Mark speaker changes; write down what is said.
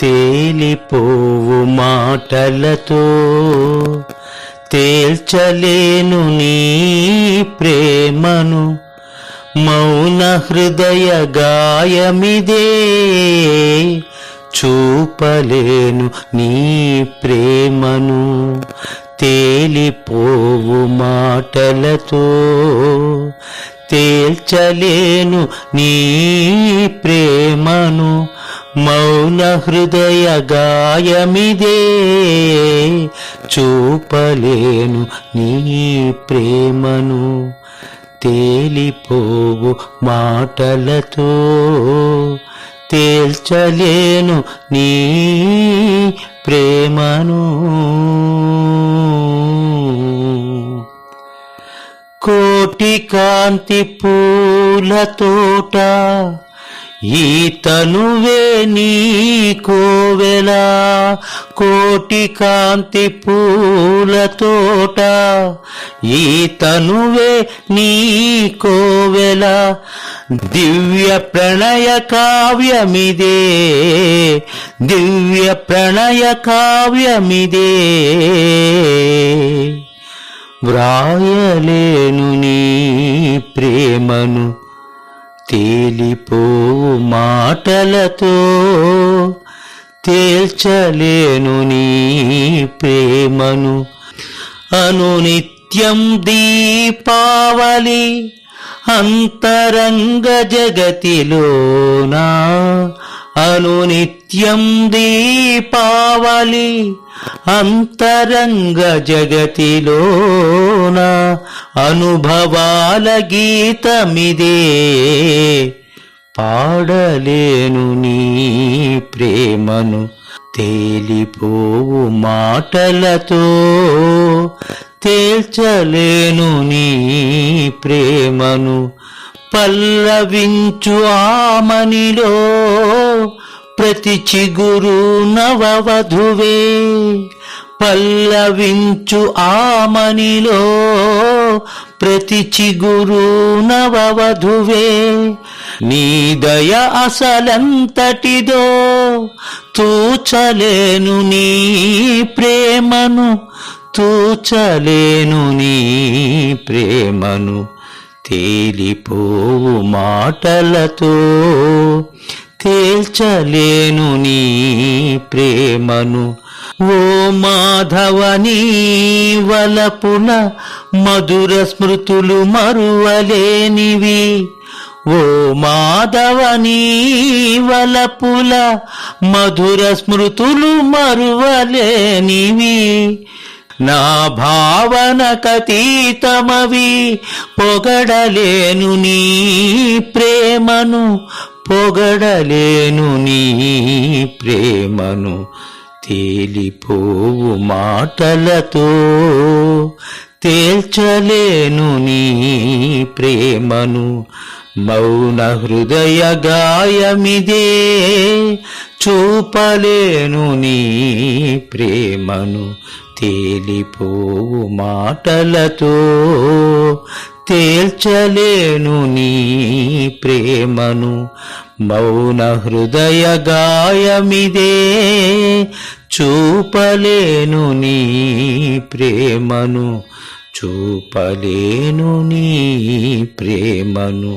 Speaker 1: తేలిపోవు మాటలతో తేల్చలేను నీ ప్రేమను, మౌన హృదయ గాయమిదే చూపలేను నీ ప్రేమను. తేలిపోవు మాటలతో తేల్చలేను నీ ప్రేమను, మౌన హృదయ గాయమిదే చూపలేను నీ ప్రేమను. తేలిపోవు మాటలతో తేల్చలేను నీ ప్రేమను. కోటి కాంతి పూల తోట ఈ తనువే నీ కోవెల, కోటి కాంతి పూల తోట ఈ తనువే నీ కోవెల. దివ్య ప్రణయ కావ్యమిదే, దివ్య ప్రణయ కావ్యమిదే వ్రాయలేను నీ ప్రేమను. తేలిపోవు మాటలతో తేల్చలేను నీ ప్రేమను. అనునిత్యం దీపావళి అంతరంగ జగతిలోనా, అనునిత్యం దీపావళి అంతరంగ జగతిలోన. అనుభవాల గీతమిదే పాడలేను నీ ప్రేమను. తేలిపోవు మాటలతో తేల్చలేను నీ ప్రేమను. పల్లవించు ఆమనిలో ప్రతి చిగురు నవవధువే, పల్లవించు ఆమనిలో ప్రతి చిగురు నవవధువే. నీ దయ అసలంతటిదో తూచలేను నీ ప్రేమను, తూచలేను నీ ప్రేమను. తేలిపోవు మాటలతో తేల్చలేను నీ ప్రేమను. ఓ మాధవని వలపుల మధుర స్మృతులు మరువలేనివి, ఓ మాధవని వలపుల మధుర స్మృతులు మరువలేనివి. నా భావనకతీతమవి పొగడలేను నీ ప్రేమను, పొగడలేను నీ ప్రేమను. తేలిపోవు మాటలతో తేల్చలేను నీ ప్రేమను. మౌన హృదయ గాయమిదే చూపలేను నీ ప్రేమను. తేలిపోవు మాటలతో తేల్చలేను నీ ప్రేమను. మౌన హృదయ గాయమిదే చూపలేను నీ ప్రేమను, చూపలేను నీ ప్రేమను.